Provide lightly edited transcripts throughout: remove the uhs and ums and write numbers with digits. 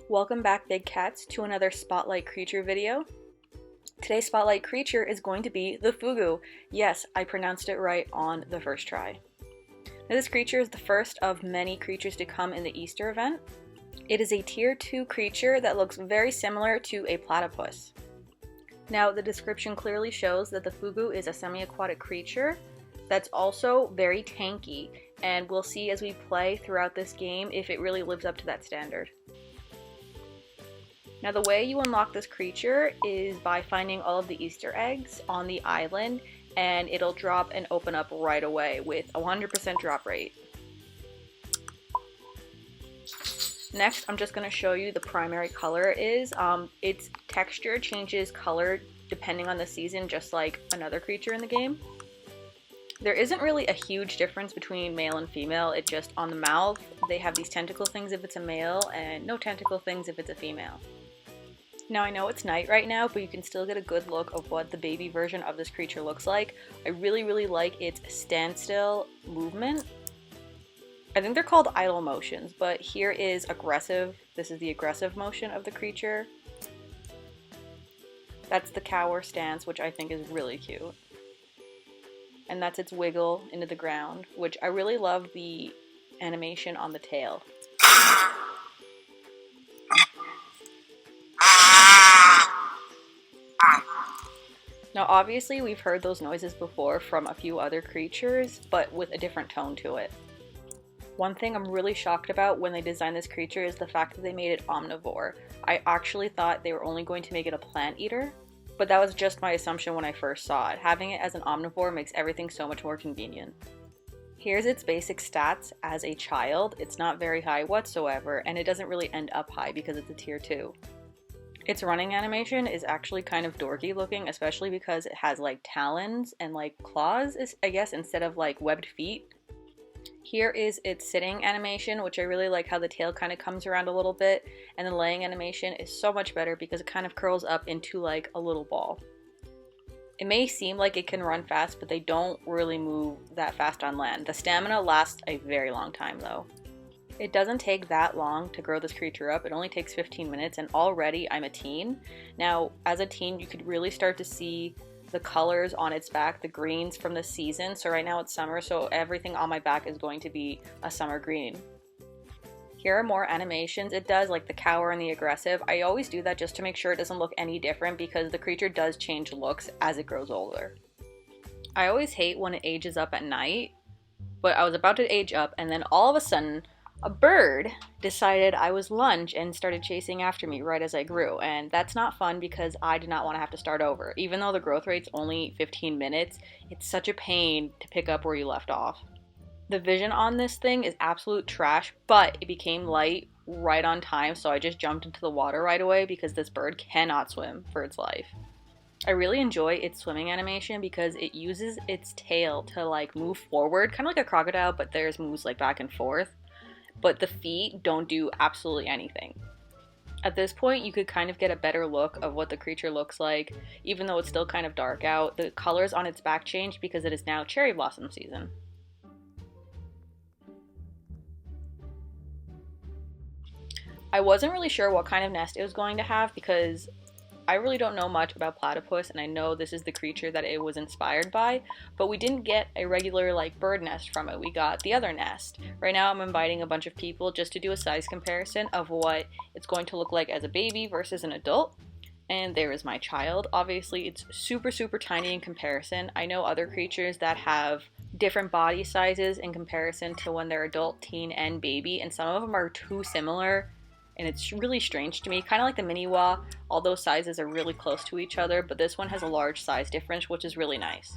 Welcome back, big cats, to another Spotlight Creature video. Today's Spotlight Creature is going to be the Phugu. Yes, I pronounced it right on the first try. Now, this creature is the first of many creatures to come in the Easter event. It is a tier 2 creature that looks very similar to a platypus. Now, the description clearly shows that the Phugu is a semi-aquatic creature that's also very tanky, and we'll see as we play throughout this game if it really lives up to that standard. Now, the way you unlock this creature is by finding all of the Easter eggs on the island, and it'll drop and open up right away with a 100% drop rate. Next, I'm just going to show you the primary color is. Its texture changes color depending on the season, just like another creature in the game. There isn't really a huge difference between male and female. It just, on the mouth, they have these tentacle things if it's a male, and no tentacle things if it's a female. Now, I know it's night right now, but you can still get a good look of what the baby version of this creature looks like. I really like its standstill movement. I think they're called idle motions, but here is aggressive. This is the aggressive motion of the creature. That's the cower stance, which I think is really cute. And that's its wiggle into the ground, which I really love the animation on the tail. Now, obviously, we've heard those noises before from a few other creatures, but with a different tone to it. One thing I'm really shocked about when they designed this creature is the fact that they made it omnivore. I actually thought they were only going to make it a plant eater, but that was just my assumption when I first saw it. Having it as an omnivore makes everything so much more convenient. Here's its basic stats as a child. It's not very high whatsoever, and it doesn't really end up high because it's a tier 2. Its running animation is actually kind of dorky looking, especially because it has like talons and like claws, I guess, instead of like webbed feet. Here is its sitting animation, which I really like how the tail kind of comes around a little bit, and the laying animation is so much better because it kind of curls up into like a little ball. It may seem like it can run fast, but they don't really move that fast on land. The stamina lasts a very long time though. It doesn't take that long to grow this creature up. It only takes 15 minutes, and already I'm a teen. Now, as a teen, you could really start to see the colors on its back, the greens from the season. So right now it's summer, so everything on my back is going to be a summer green. Here are more animations it does, like the cower and the aggressive. I always do that just to make sure it doesn't look any different because the creature does change looks as it grows older. I always hate when it ages up at night, but I was about to age up, and then all of a sudden, a bird decided I was lunch and started chasing after me right as I grew, and that's not fun because I did not want to have to start over. Even though the growth rate's only 15 minutes, it's such a pain to pick up where you left off. The vision on this thing is absolute trash, but it became light right on time, so I just jumped into the water right away because this bird cannot swim for its life. I really enjoy its swimming animation because it uses its tail to like move forward, kind of like a crocodile, but theirs moves like back and forth. But the feet don't do absolutely anything. At this point, you could kind of get a better look of what the creature looks like, even though it's still kind of dark out. The colors on its back changed because it is now cherry blossom season. I wasn't really sure what kind of nest it was going to have because I really don't know much about platypus, and I know this is the creature that it was inspired by, but we didn't get a regular like bird nest from it. We got the other nest. Right now I'm inviting a bunch of people just to do a size comparison of what it's going to look like as a baby versus an adult. And there is my child. Obviously it's super tiny in comparison. I know other creatures that have different body sizes in comparison to when they're adult, teen, and baby, and some of them are too similar. And it's really strange to me, kind of like the mini-wah. All those sizes are really close to each other, but this one has a large size difference, which is really nice.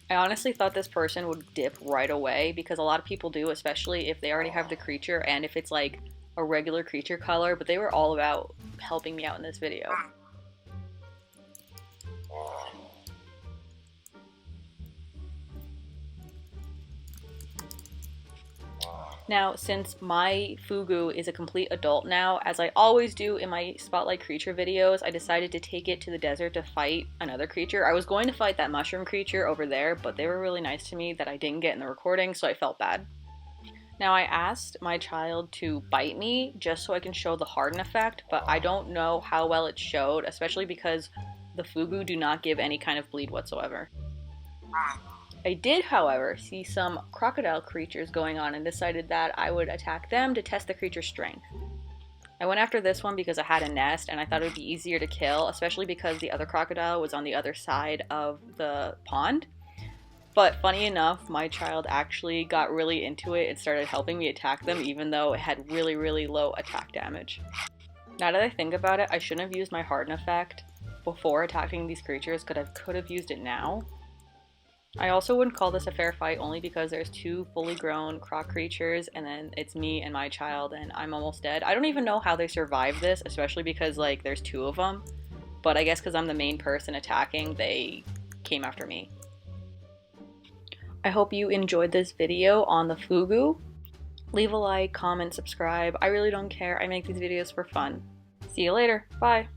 I honestly thought this person would dip right away because a lot of people do, especially if they already have the creature and if it's like a regular creature color, but they were all about helping me out in this video. Now, since my Phugu is a complete adult now, as I always do in my Spotlight Creature videos, I decided to take it to the desert to fight another creature. I was going to fight that mushroom creature over there, but they were really nice to me that I didn't get in the recording, so I felt bad. Now, I asked my child to bite me just so I can show the harden effect, but I don't know how well it showed, especially because the Phugu do not give any kind of bleed whatsoever. I did, however, see some crocodile creatures going on and decided that I would attack them to test the creature's strength. I went after this one because I had a nest and I thought it would be easier to kill, especially because the other crocodile was on the other side of the pond. But funny enough, my child actually got really into it and started helping me attack them even though it had really, really low attack damage. Now that I think about it, I shouldn't have used my harden effect before attacking these creatures because I could have used it now. I also wouldn't call this a fair fight only because there's two fully grown croc creatures and then it's me and my child and I'm almost dead. I don't even know how they survived this, especially because like there's two of them. But I guess because I'm the main person attacking, they came after me. I hope you enjoyed this video on the Phugu. Leave a like, comment, subscribe. I really don't care. I make these videos for fun. See you later. Bye.